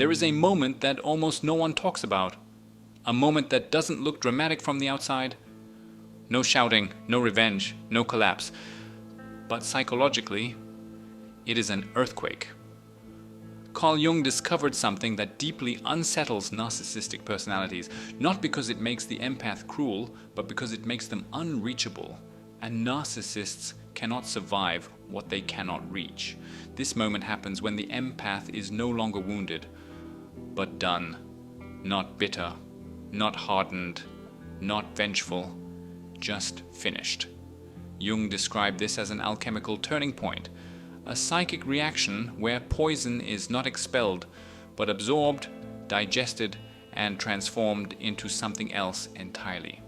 There is a moment that almost no one talks about. A moment that doesn't look dramatic from the outside. No shouting, no revenge, no collapse. But psychologically, it is an earthquake. Carl Jung discovered something that deeply unsettles narcissistic personalities, not because it makes the empath cruel, but because it makes them unreachable. And narcissists cannot survive what they cannot reach. This moment happens when the empath is no longer wounded, but done. Not bitter, not hardened, not vengeful, just finished. Jung described this as an alchemical turning point, a psychic reaction where poison is not expelled, but absorbed, digested, and transformed into something else entirely.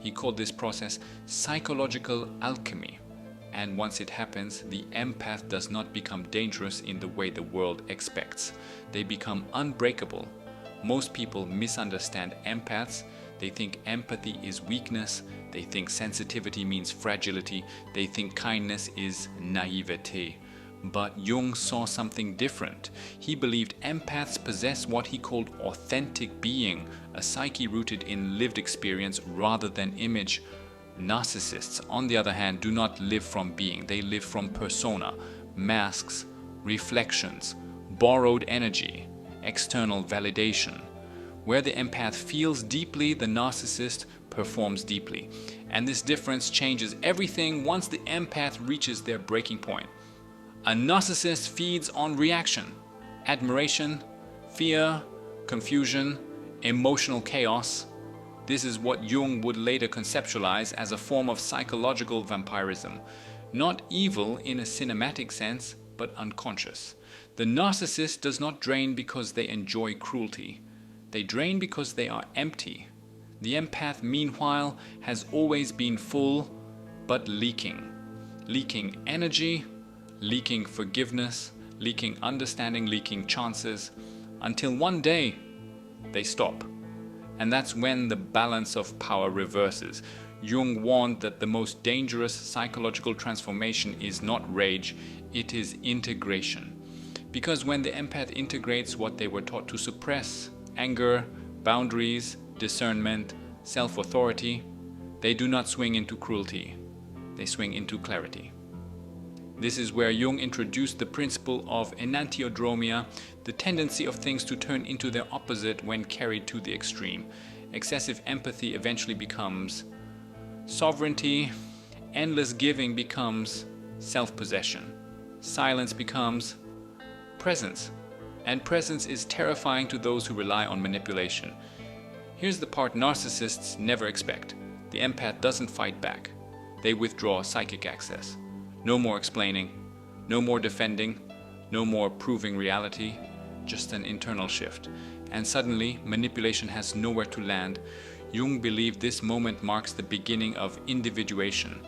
He called this process psychological alchemy. And once it happens, the empath does not become dangerous in the way the world expects. They become unbreakable. Most people misunderstand empaths. They think empathy is weakness. They think sensitivity means fragility. They think kindness is naivete. But Jung saw something different. He believed empaths possess what he called authentic being, a psyche rooted in lived experience rather than image. Narcissists, on the other hand, do not live from being. They live from persona, masks, reflections, borrowed energy, external validation. Where the empath feels deeply, the narcissist performs deeply. And this difference changes everything once the empath reaches their breaking point. A narcissist feeds on reaction, admiration, fear, confusion, emotional chaos. This is what Jung would later conceptualize as a form of psychological vampirism. Not evil in a cinematic sense, but unconscious. The narcissist does not drain because they enjoy cruelty. They drain because they are empty. The empath, meanwhile, has always been full, but leaking. Leaking energy, leaking forgiveness, leaking understanding, leaking chances, until one day they stop. And that's when the balance of power reverses. Jung warned that the most dangerous psychological transformation is not rage, it is integration. Because when the empath integrates what they were taught to suppress, anger, boundaries, discernment, self-authority, they do not swing into cruelty, they swing into clarity. This is where Jung introduced the principle of enantiodromia, the tendency of things to turn into their opposite when carried to the extreme. Excessive empathy eventually becomes sovereignty, endless giving becomes self-possession, silence becomes presence, and presence is terrifying to those who rely on manipulation. Here's the part narcissists never expect. The empath doesn't fight back. They withdraw psychic access. No more explaining, no more defending, no more proving reality, just an internal shift. And suddenly, manipulation has nowhere to land. Jung believed this moment marks the beginning of individuation,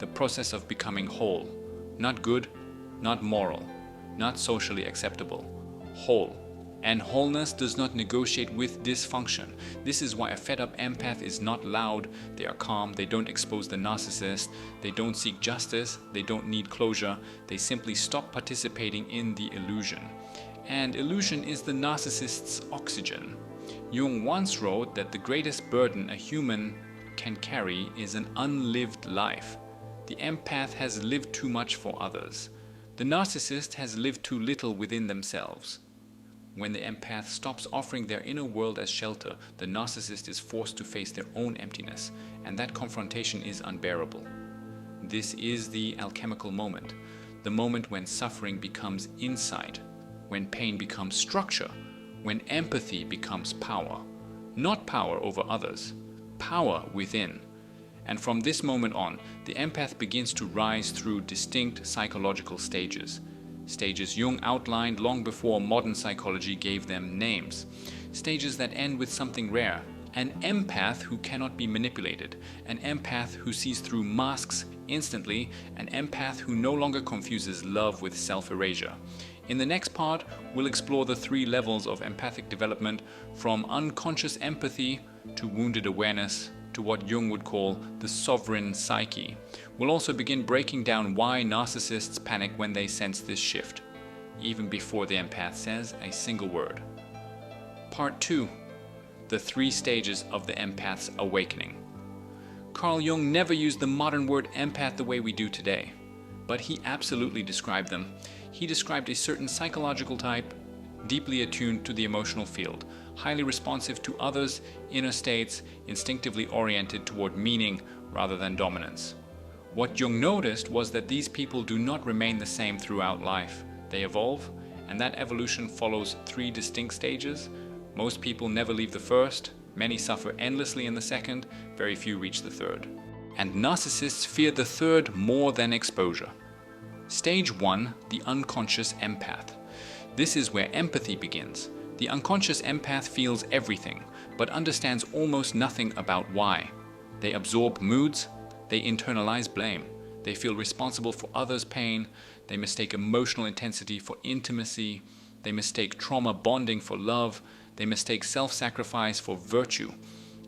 the process of becoming whole. Not good, not moral, not socially acceptable. Whole. And wholeness does not negotiate with dysfunction. This is why a fed-up empath is not loud. They are calm, they don't expose the narcissist, they don't seek justice, they don't need closure, they simply stop participating in the illusion. And illusion is the narcissist's oxygen. Jung once wrote that the greatest burden a human can carry is an unlived life. The empath has lived too much for others. The narcissist has lived too little within themselves. When the empath stops offering their inner world as shelter, the narcissist is forced to face their own emptiness, and that confrontation is unbearable. This is the alchemical moment, the moment when suffering becomes insight, when pain becomes structure, when empathy becomes power. Not power over others, power within. And from this moment on, the empath begins to rise through distinct psychological stages. Stages Jung outlined long before modern psychology gave them names. Stages that end with something rare. An empath who cannot be manipulated. An empath who sees through masks instantly. An empath who no longer confuses love with self-erasure. In the next part, we'll explore the 3 levels of empathic development, from unconscious empathy to wounded awareness to what Jung would call the sovereign psyche. We'll also begin breaking down why narcissists panic when they sense this shift, even before the empath says a single word. Part 2. The 3 stages of the empath's awakening. Carl Jung never used the modern word empath the way we do today, but he absolutely described them. He described a certain psychological type, deeply attuned to the emotional field, highly responsive to others' inner states, instinctively oriented toward meaning rather than dominance. What Jung noticed was that these people do not remain the same throughout life. They evolve, and that evolution follows 3 distinct stages. Most people never leave the first, many suffer endlessly in the second, very few reach the third. And narcissists fear the third more than exposure. Stage 1, the unconscious empath. This is where empathy begins. The unconscious empath feels everything, but understands almost nothing about why. They absorb moods, they internalize blame, they feel responsible for others' pain, they mistake emotional intensity for intimacy, they mistake trauma bonding for love, they mistake self-sacrifice for virtue.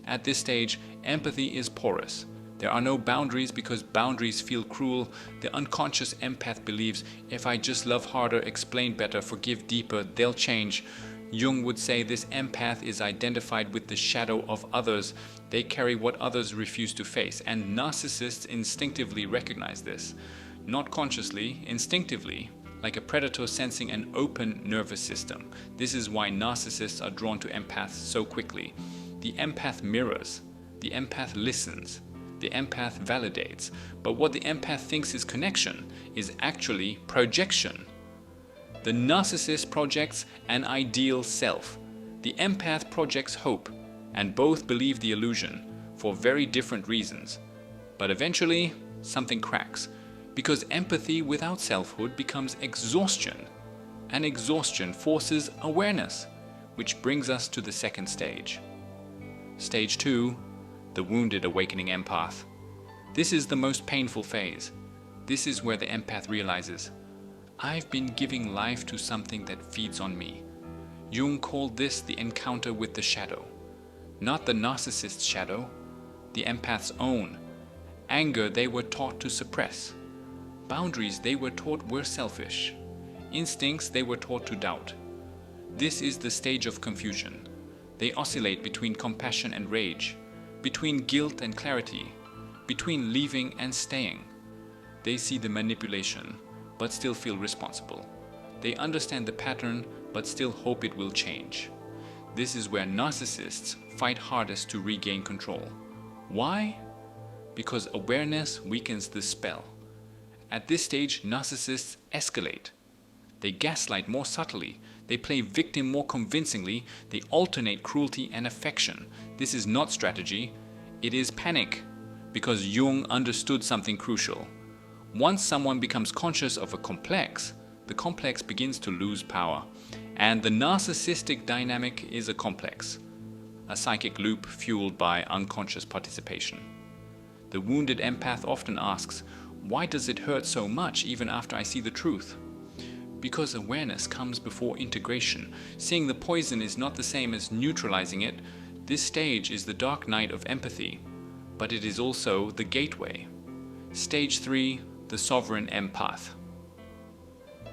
At this stage, empathy is porous. There are no boundaries because boundaries feel cruel. The unconscious empath believes, if I just love harder, explain better, forgive deeper, they'll change. Jung would say this empath is identified with the shadow of others. They carry what others refuse to face, and narcissists instinctively recognize this. Not consciously, instinctively, like a predator sensing an open nervous system. This is why narcissists are drawn to empaths so quickly. The empath mirrors, the empath listens, the empath validates, but what the empath thinks is connection is actually projection. The narcissist projects an ideal self. The empath projects hope, and both believe the illusion for very different reasons. But eventually, something cracks, because empathy without selfhood becomes exhaustion, and exhaustion forces awareness, which brings us to the second stage. Stage 2, the wounded awakening empath. This is the most painful phase. This is where the empath realizes, I've been giving life to something that feeds on me. Jung called this the encounter with the shadow. Not the narcissist's shadow, the empath's own. Anger they were taught to suppress. Boundaries they were taught were selfish. Instincts they were taught to doubt. This is the stage of confusion. They oscillate between compassion and rage, between guilt and clarity, between leaving and staying. They see the manipulation, but still feel responsible. They understand the pattern, but still hope it will change. This is where narcissists fight hardest to regain control. Why? Because awareness weakens the spell. At this stage, narcissists escalate. They gaslight more subtly. They play victim more convincingly. They alternate cruelty and affection. This is not strategy. It is panic. Because Jung understood something crucial. Once someone becomes conscious of a complex, the complex begins to lose power. And the narcissistic dynamic is a complex. A psychic loop fueled by unconscious participation. The wounded empath often asks, why does it hurt so much even after I see the truth? Because awareness comes before integration. Seeing the poison is not the same as neutralizing it. This stage is the dark night of empathy, but it is also the gateway. Stage 3, the sovereign empath.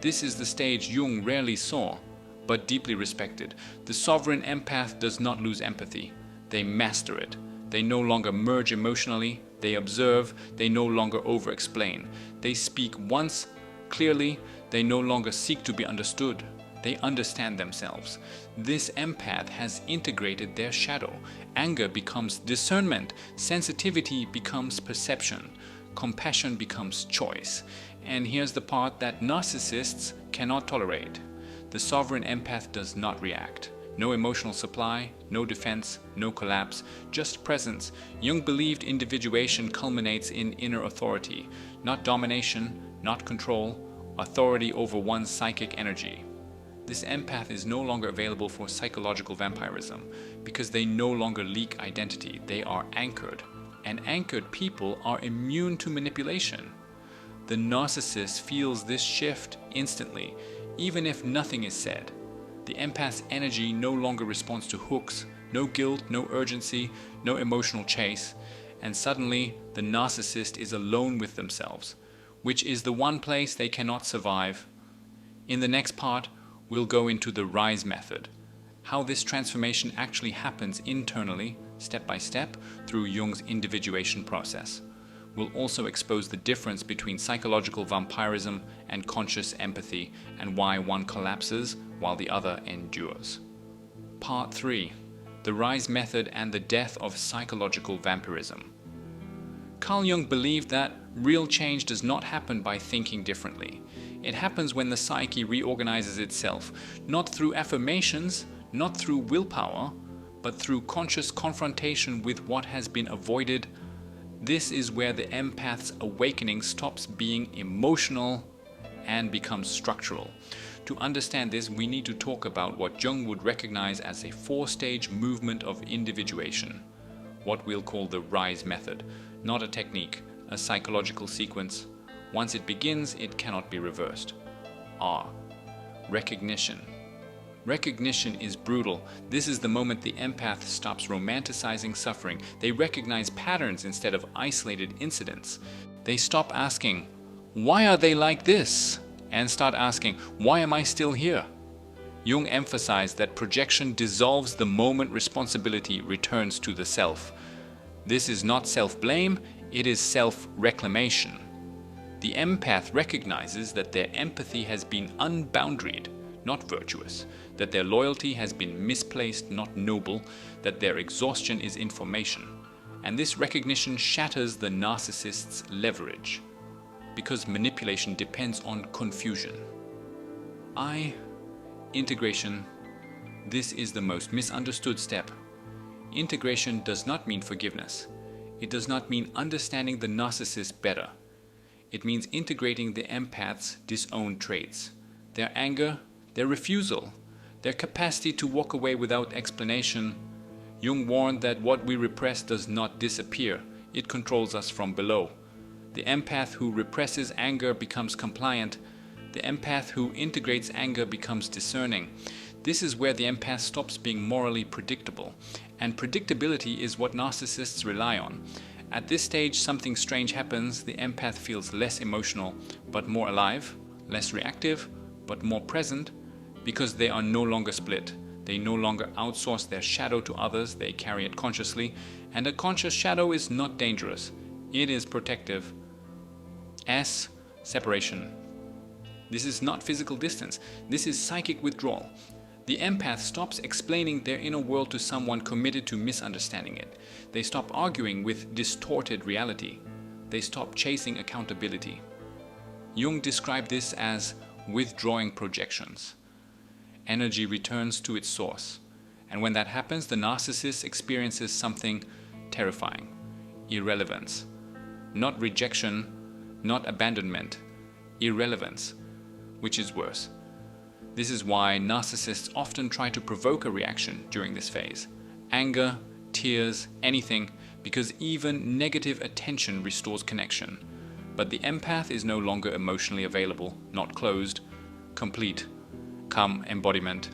This is the stage Jung rarely saw, but deeply respected. The sovereign empath does not lose empathy. They master it. They no longer merge emotionally. They observe, they no longer over-explain. They speak once clearly, they no longer seek to be understood. They understand themselves. This empath has integrated their shadow. Anger becomes discernment, sensitivity becomes perception, compassion becomes choice. And here's the part that narcissists cannot tolerate. The sovereign empath does not react. No emotional supply, no defense, no collapse, just presence. Jung believed individuation culminates in inner authority, not domination, not control, authority over one's psychic energy. This empath is no longer available for psychological vampirism because they no longer leak identity, they are anchored. And anchored people are immune to manipulation. The narcissist feels this shift instantly, even if nothing is said. The empath's energy no longer responds to hooks, no guilt, no urgency, no emotional chase, and suddenly the narcissist is alone with themselves, which is the one place they cannot survive. In the next part, we'll go into the RISE method, how this transformation actually happens internally, step by step, through Jung's individuation process. We'll also expose the difference between psychological vampirism and conscious empathy and why one collapses while the other endures. Part 3. The rise method and the death of psychological vampirism. Carl Jung believed that real change does not happen by thinking differently. It happens when the psyche reorganizes itself, not through affirmations, not through willpower, but through conscious confrontation with what has been avoided. This is where the empath's awakening stops being emotional and becomes structural. To understand this, we need to talk about what Jung would recognize as a 4-stage movement of individuation, what we'll call the rise method, not a technique, a psychological sequence. Once it begins, it cannot be reversed. R. Recognition. Recognition is brutal. This is the moment the empath stops romanticizing suffering. They recognize patterns instead of isolated incidents. They stop asking, "Why are they like this?" and start asking, "Why am I still here?" Jung emphasized that projection dissolves the moment responsibility returns to the self. This is not self-blame, it is self-reclamation. The empath recognizes that their empathy has been unboundaried, not virtuous, that their loyalty has been misplaced, not noble, that their exhaustion is information. And this recognition shatters the narcissist's leverage, because manipulation depends on confusion. Integration. This is the most misunderstood step. Integration does not mean forgiveness. It does not mean understanding the narcissist better. It means integrating the empath's disowned traits, their anger, their refusal, their capacity to walk away without explanation. Jung warned that what we repress does not disappear, it controls us from below. The empath who represses anger becomes compliant. The empath who integrates anger becomes discerning. This is where the empath stops being morally predictable. And predictability is what narcissists rely on. At this stage, something strange happens. The empath feels less emotional, but more alive, less reactive, but more present, because they are no longer split. They no longer outsource their shadow to others, they carry it consciously. And a conscious shadow is not dangerous. It is protective. S. Separation. This is not physical distance. This is psychic withdrawal. The empath stops explaining their inner world to someone committed to misunderstanding it. They stop arguing with distorted reality. They stop chasing accountability. Jung described this as withdrawing projections. Energy returns to its source. And when that happens, the narcissist experiences something terrifying. Irrelevance. Not rejection, not abandonment. Irrelevance, which is worse. This is why narcissists often try to provoke a reaction during this phase. Anger, tears, anything, because even negative attention restores connection. But the empath is no longer emotionally available, not closed, complete, calm embodiment.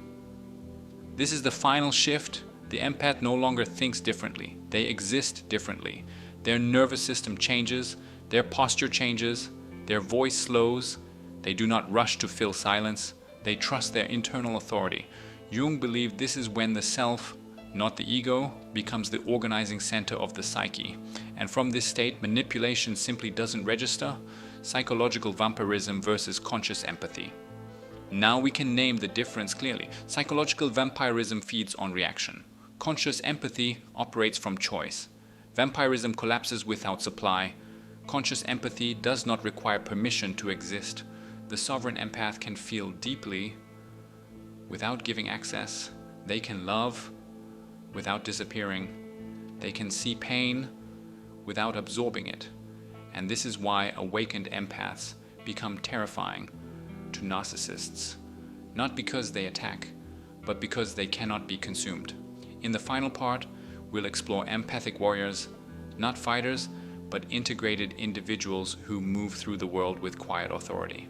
This is the final shift. The empath no longer thinks differently. They exist differently. Their nervous system changes, their posture changes, their voice slows. They do not rush to fill silence. They trust their internal authority. Jung believed this is when the self, not the ego, becomes the organizing center of the psyche. And from this state, manipulation simply doesn't register. Psychological vampirism versus conscious empathy. Now we can name the difference clearly. Psychological vampirism feeds on reaction. Conscious empathy operates from choice. Vampirism collapses without supply. Conscious empathy does not require permission to exist. The sovereign empath can feel deeply without giving access. They can love without disappearing. They can see pain without absorbing it. And this is why awakened empaths become terrifying to narcissists. Not because they attack, but because they cannot be consumed. In the final part, we'll explore empathic warriors, not fighters, but integrated individuals who move through the world with quiet authority.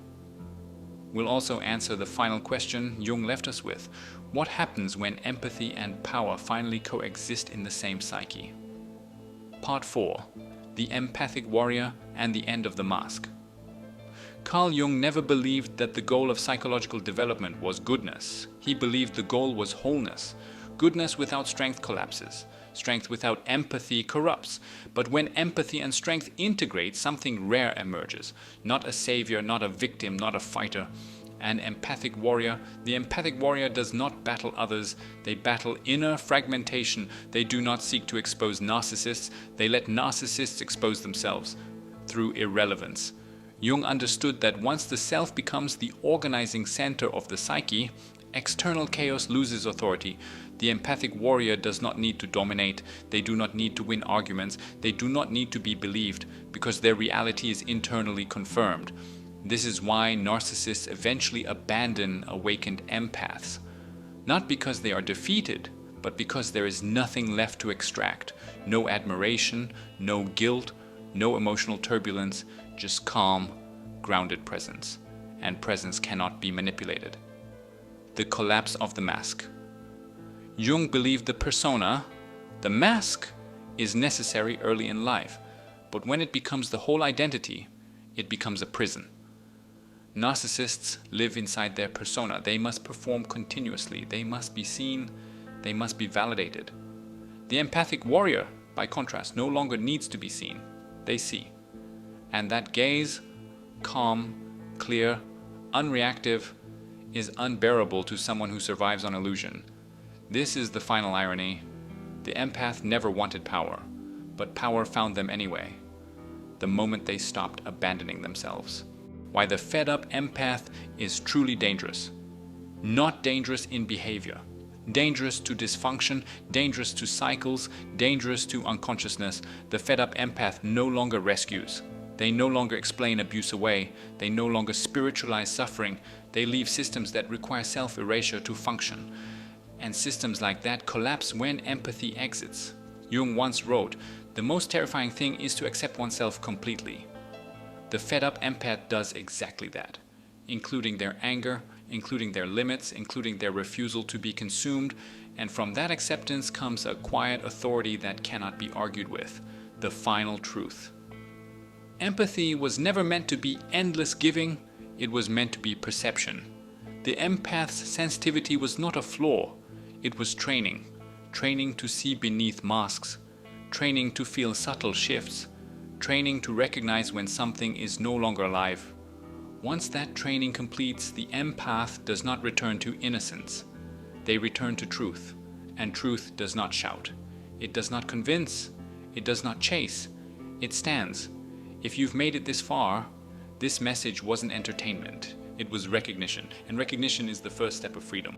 We'll also answer the final question Jung left us with. What happens when empathy and power finally coexist in the same psyche? Part 4. The Empathic Warrior and the End of the Mask. Carl Jung never believed that the goal of psychological development was goodness. He believed the goal was wholeness. Goodness without strength collapses. Strength without empathy corrupts. But when empathy and strength integrate, something rare emerges. Not a savior, not a victim, not a fighter. An empathic warrior. The empathic warrior does not battle others. They battle inner fragmentation. They do not seek to expose narcissists. They let narcissists expose themselves through irrelevance. Jung understood that once the self becomes the organizing center of the psyche, external chaos loses authority. The empathic warrior does not need to dominate. They do not need to win arguments. They do not need to be believed, because their reality is internally confirmed. This is why narcissists eventually abandon awakened empaths. Not because they are defeated, but because there is nothing left to extract. No admiration, no guilt, no emotional turbulence, just calm, grounded presence. And presence cannot be manipulated. The collapse of the mask. Jung believed the persona, the mask, is necessary early in life, but when it becomes the whole identity, it becomes a prison. Narcissists live inside their persona. They must perform continuously. They must be seen. They must be validated. The empathic warrior, by contrast, no longer needs to be seen. They see. And that gaze, calm, clear, unreactive, is unbearable to someone who survives on illusion. This is the final irony. The empath never wanted power, but power found them anyway, the moment they stopped abandoning themselves. Why the fed-up empath is truly dangerous. Not dangerous in behavior. Dangerous to dysfunction, dangerous to cycles, dangerous to unconsciousness. The fed-up empath no longer rescues. They no longer explain abuse away. They no longer spiritualize suffering. They leave systems that require self-erasure to function. And systems like that collapse when empathy exits. Jung once wrote, "The most terrifying thing is to accept oneself completely." The fed-up empath does exactly that, including their anger, including their limits, including their refusal to be consumed, and from that acceptance comes a quiet authority that cannot be argued with, the final truth. Empathy was never meant to be endless giving, it was meant to be perception. The empath's sensitivity was not a flaw, it was training. Training to see beneath masks, training to feel subtle shifts, training to recognize when something is no longer alive. Once that training completes, the empath does not return to innocence. They return to truth, and truth does not shout. It does not convince. It does not chase. It stands. If you've made it this far, this message wasn't entertainment. It was recognition, and recognition is the first step of freedom.